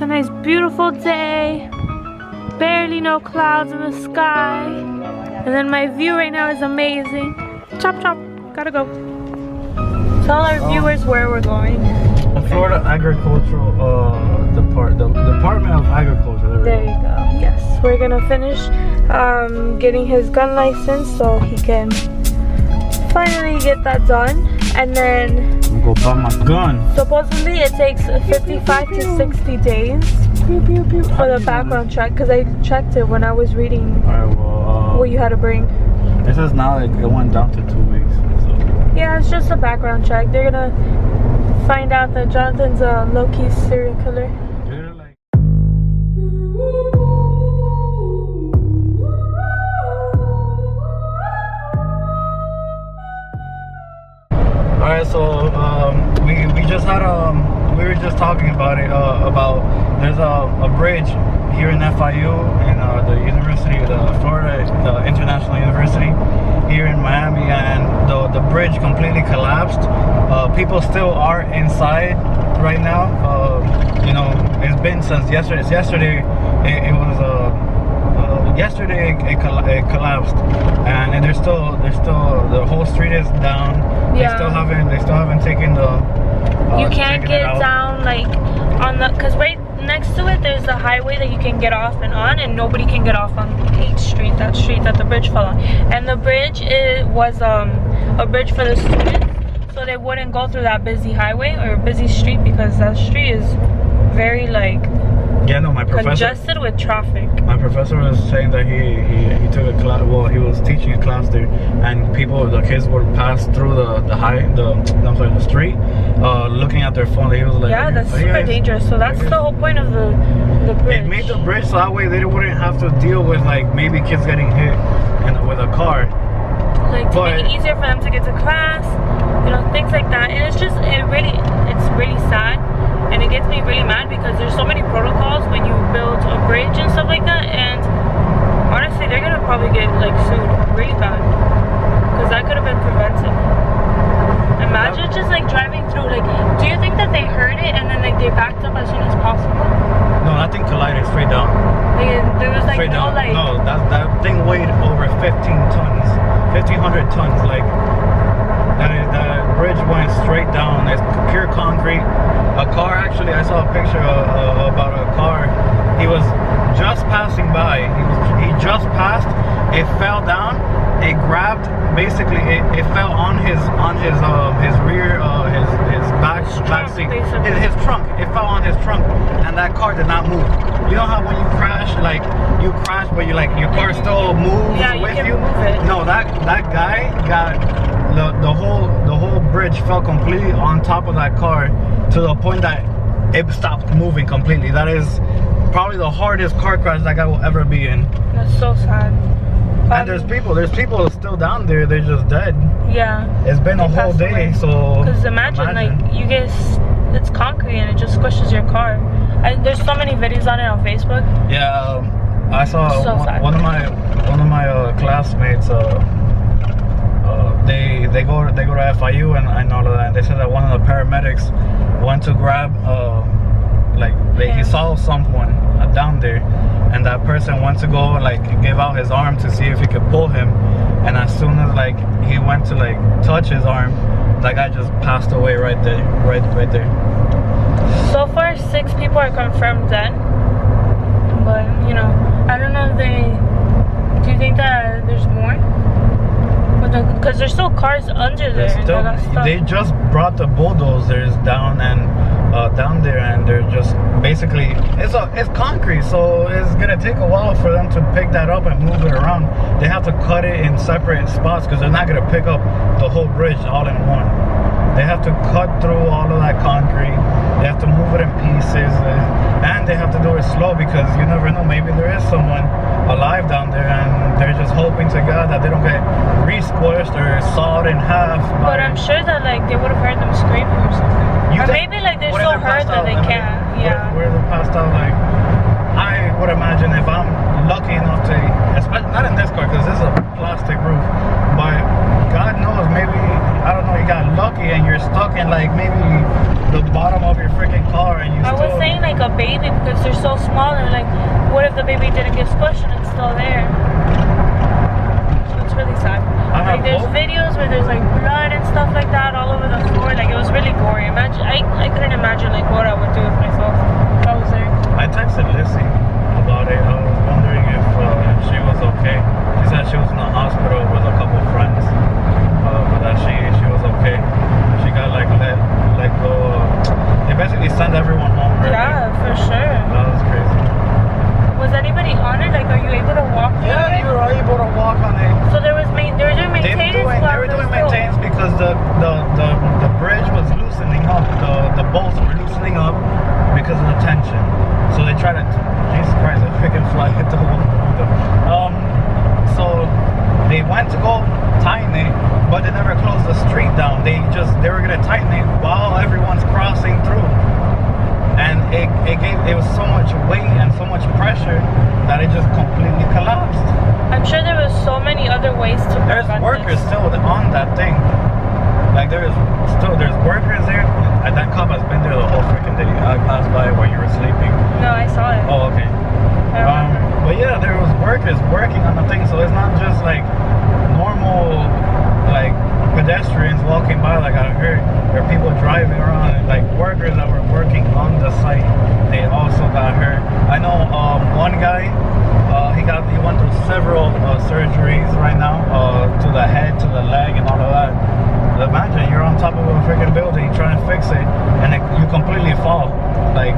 a nice beautiful day. Barely no clouds in the sky. And then my view right now is amazing. Chop chop, gotta go. Tell our viewers where we're going. The Florida Agricultural the Department of Agriculture. There you go. Yes, we're gonna finish getting his gun license so he can finally get that done. And then I'm gonna go buy my gun. Supposedly it takes 55 to 60 days for the background check, because I checked it when I was reading what you had to bring. It says now it went down to 2 weeks. So. Yeah, it's just a background check. They're gonna find out that Jonathan's a low-key serial killer. Alright, so we just had we were just talking about it about there's a bridge here in FIU in the university, the Florida International University here in Miami, and the bridge completely collapsed. People still are inside right now. You know, it's been since yesterday. Yesterday it collapsed, and there's still the whole street is down. Yeah. They still haven't taken the. You can't get down like on the, because right next to it there's a highway that you can get off and on, and nobody can get off on 8th Street, that street that the bridge fell on. And the bridge was a bridge for the students, so they wouldn't go through that busy highway or busy street, because that street is very like my professor congested with traffic. My professor was saying that he took a class. Well, he was teaching a class there, and the kids would pass through the street, looking at their phone. He was like, yeah, that's super dangerous. So that's the whole point of the bridge. It made the bridge so that way they wouldn't have to deal with like maybe kids getting hit with a car. Like to make it easier for them to get to class, you know, things like that. And it's really sad. And it gets me really mad because there's so many protocols when you build a bridge and stuff like that, and honestly they're gonna probably get like sued really bad, because that could have been prevented. Imagine just like driving through, like, do you think that they heard it and then like they backed up as soon as possible? No, that thing collided straight down. Like, there was like straight no down. like. No, that thing weighed over 1,500 tons. Like that bridge went straight down. It's pure concrete. A car, actually, I saw a picture about a car. He was just passing by. He just passed. It fell down. It grabbed. Basically, it fell on his rear, his back seat, his trunk. It fell on his trunk, and that car did not move. You know how when you crash, like you crash, but your car still moves with you. Move it. No, that guy got the whole bridge fell completely on top of that car, to the point that it stopped moving completely. That is probably the hardest car crash that guy will ever be in. That's so sad. And there's people still down there. They're just dead. Yeah. It's been a whole day, so. Because imagine like it's concrete and it just squishes your car. There's so many videos on it on Facebook. Yeah, I saw one of my classmates. They go to FIU and all of that. They said that one of the paramedics went to grab he saw someone down there, and that person went to go give out his arm to see if he could pull him, and as soon as he went to touch his arm, that guy just passed away right there. So far 6 people are confirmed dead, but you know, I don't know if do you think that there's more? Because there's still cars under there. They just brought the bulldozers down there, and they're just basically it's concrete, so it's gonna take a while for them to pick that up and move it around. They have to cut it in separate spots because they're not gonna pick up the whole bridge all in one. They have to cut through all of that concrete. They have to move it in pieces, and they have to do it slow because you never know. Maybe there is someone alive down there, and they're just hoping to God that they don't get re-squished or sawed in half. But I'm sure that they would have heard them screaming or something. Or maybe they're so hurt that they can't. Yeah. Where they're passed out, I would imagine if I'm lucky enough to, especially not in this car because this is a plastic roof, but God knows, maybe, I don't know, you got lucky and you're stuck in maybe the bottom of your freaking car, and I was saying a baby, because they're so small, and like, what if the baby didn't get squished and it's still there? So it's really sad. Like there's videos where there's like blood and stuff like that all over the floor. Like it was really gory. Imagine, I couldn't imagine like what I would do with myself if I was there. I texted Lissy about it. I was wondering if she was okay. She said she was in the hospital with a couple of friends, but that she was okay. She got like let go. They basically sent everyone home. Right? Yeah, for sure. That was crazy. Was anybody on it? Like, are you able to walk through it? Yeah, you were able to walk on it. So they were doing maintenance. They were doing maintenance because the bridge was loosening up. The bolts were loosening up because of the tension. So they tried to. Jesus Christ, a freaking fly hit the window. So they went to go tighten it, but they never closed the street down. They were gonna tighten it while everyone's crossing through. And it was so much weight and so much pressure that it just completely collapsed. I'm sure there was so many other ways to prevent There's workers this. still on that thing. Like there's workers there. And that cop has been there the whole freaking day. I passed by while you were sleeping. No, I saw it. Oh, okay. But yeah, there was workers working on the thing, so it's not just like normal like pedestrians walking by. Like I heard there are people driving around, like workers that were working on the site. They also got hurt. I know one guy, he went through several surgeries right now, to the head, to the leg, and all of that. But imagine you're on top of a freaking building trying to fix it, and you completely fall. Like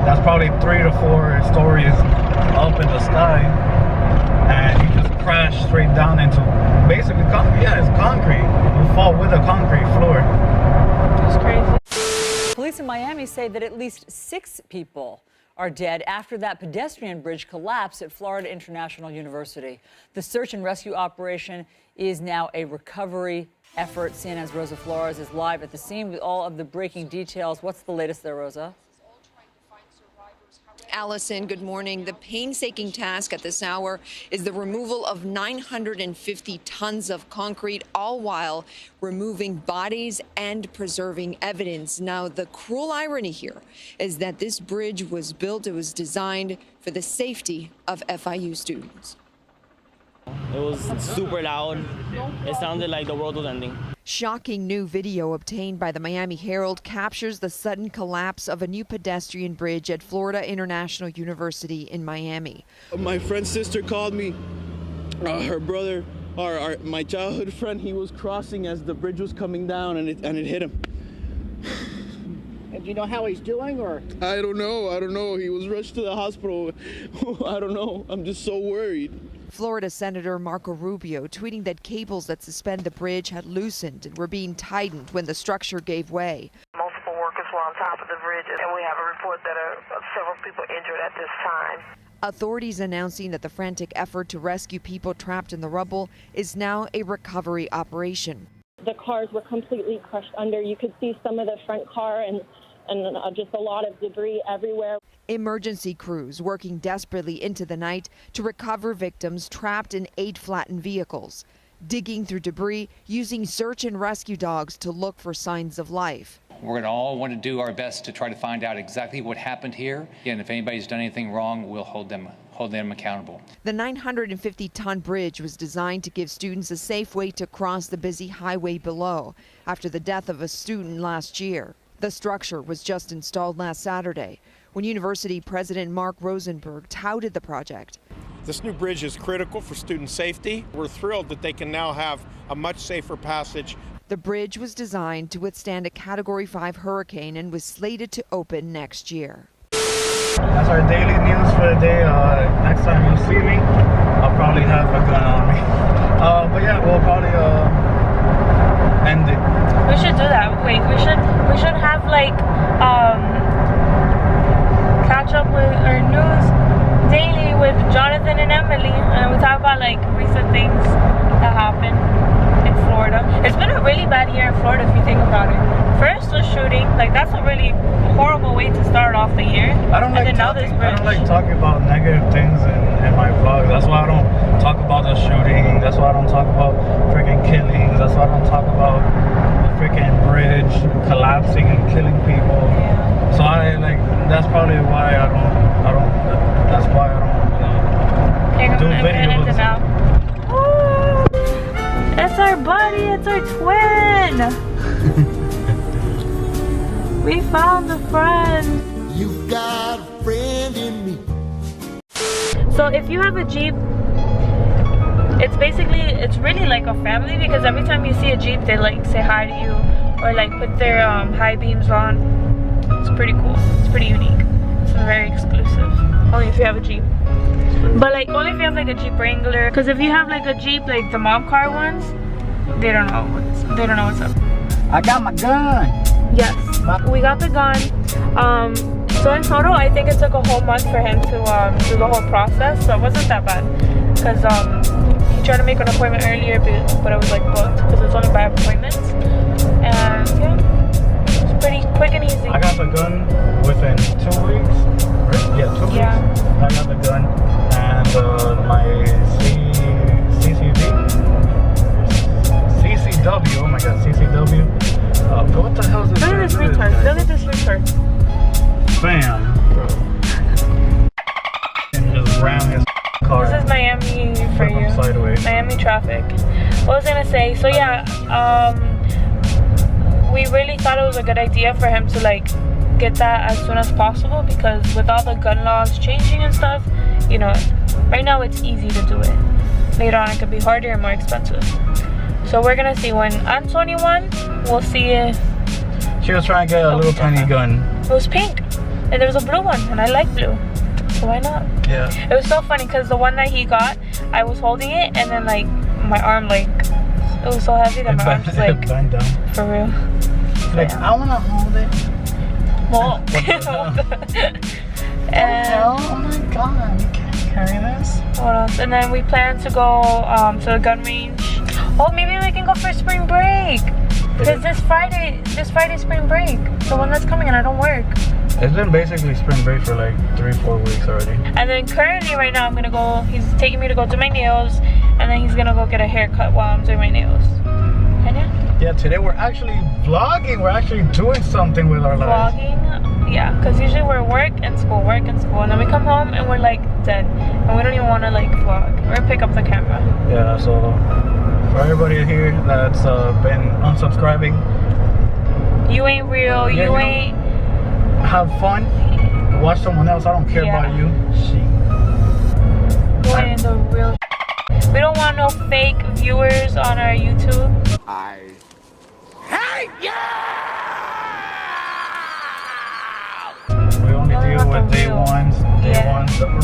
that's probably 3 to 4 stories up in the sky, and you just crash straight down into basically concrete. Yeah, it's concrete. You fall with a concrete floor. It's crazy. Police in Miami say that at least 6 people are dead after that pedestrian bridge collapsed at Florida International University. The search and rescue operation is now a recovery effort. CNN's Rosa Flores is live at the scene with all of the breaking details. What's the latest there, Rosa? Allison, good morning. The painstaking task at this hour is the removal of 950 tons of concrete, all while removing bodies and preserving evidence. Now, the cruel irony here is that this bridge was built, it was designed for the safety of FIU students. It was super loud. It sounded like the world was ending. Shocking new video obtained by the Miami Herald captures the sudden collapse of a new pedestrian bridge at Florida International University in Miami. My friend's sister called me. Her brother, my childhood friend, he was crossing as the bridge was coming down, and it hit him. And do you know how he's doing, or? I don't know. He was rushed to the hospital. I don't know. I'm just so worried. Florida Senator Marco Rubio tweeting that cables that suspend the bridge had loosened and were being tightened when the structure gave way. Multiple workers were on top of the bridge, and we have a report that several people injured at this time. Authorities announcing that the frantic effort to rescue people trapped in the rubble is now a recovery operation. The cars were completely crushed under. You could see some of the front car and just a lot of debris everywhere. Emergency crews working desperately into the night to recover victims trapped in 8 flattened vehicles, digging through debris, using search and rescue dogs to look for signs of life. We're going to all want to do our best to try to find out exactly what happened here. And if anybody's done anything wrong, we'll hold them accountable. The 950-ton bridge was designed to give students a safe way to cross the busy highway below after the death of a student last year. The structure was just installed last Saturday when University President Mark Rosenberg touted the project. This new bridge is critical for student safety. We're thrilled that they can now have a much safer passage. The bridge was designed to withstand a Category 5 hurricane and was slated to open next year. That's our daily news for the day. Next time you see me, I'll probably have a gun on me. But yeah, we'll probably end it. We should do that. Wait, we should have like catch up with our news daily with Jonathan and Emily, and we talk about like recent things that happened in Florida. It's been a really bad year in Florida if you think about it. First was shooting, like that's a really horrible way to start off the year. I don't like talking about negative things in my vlogs. That's why I don't talk about the shooting. That's why I don't talk about freaking killings. That's why I don't talk about the freaking bridge collapsing and killing people. Yeah. So that's probably why I don't got a friend in me. So if you have a Jeep, it's really like a family, because every time you see a Jeep, they like say hi to you or like put their high beams on. It's pretty cool. It's pretty unique. It's very exclusive. Only if you have a Jeep. But like only if you have like a Jeep Wrangler. Because if you have like a Jeep, like the mob car ones, they don't know what's up. I got my gun. Yes, we got the gun. So in total, I think it took a whole month for him to do the whole process. So it wasn't that bad, because he tried to make an appointment earlier, but it was like booked because it's only by appointments. And yeah, it's pretty quick and easy. I got the gun within 2 weeks. Right? Yeah, 2 weeks. Yeah. I got the gun and my CCW. Oh my God, CCW. What the hell is this? Look at this retard. Look at this retard. Bam, bro. And just ram his car. This is Miami for you. Sideways. Miami traffic. What was I gonna say? So yeah, we really thought it was a good idea for him to like get that as soon as possible, because with all the gun laws changing and stuff, you know, right now it's easy to do it. Later on it could be harder and more expensive. So we're gonna see when I'm 21, we'll see if she was trying to get a little tiny gun. It was pink and there was a blue one, and I like blue, so why not? Yeah. It was so funny because the one that he got, I was holding it, and then like my arm, like it was so heavy that my arm just like bent down. For real. Like, yeah. I wanna hold it. Well, and oh my God, you can't carry this. What else? And then we plan to go to the gun range. Oh, maybe we can go for spring break. Because this Friday spring break, the one that's coming, and I don't work. It's been basically spring break for like 3-4 weeks already. And then currently right now I'm gonna go, he's taking me to go do my nails, and then he's gonna go get a haircut while I'm doing my nails. And yeah, today we're actually vlogging. We're actually doing something with our lives. Vlogging, yeah, because usually we're work and school, and then we come home and we're like dead, and we don't even want to like vlog or pick up the camera. Yeah, so for everybody here that's been unsubscribing, you ain't real. Yeah, you ain't. Have fun. Watch someone else. I don't care about you. You ain't the real. We don't want no fake viewers on our YouTube. I hate you! We only deal with day ones,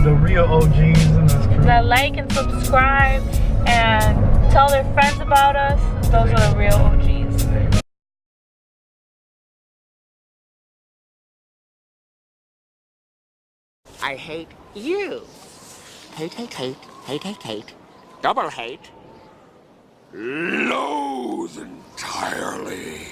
the real OGs in this crew. That like and subscribe and tell their friends about us. Those are the real OGs. I hate you. Hate, hate, hate, hate, hate, hate. Double hate. Loathe entirely.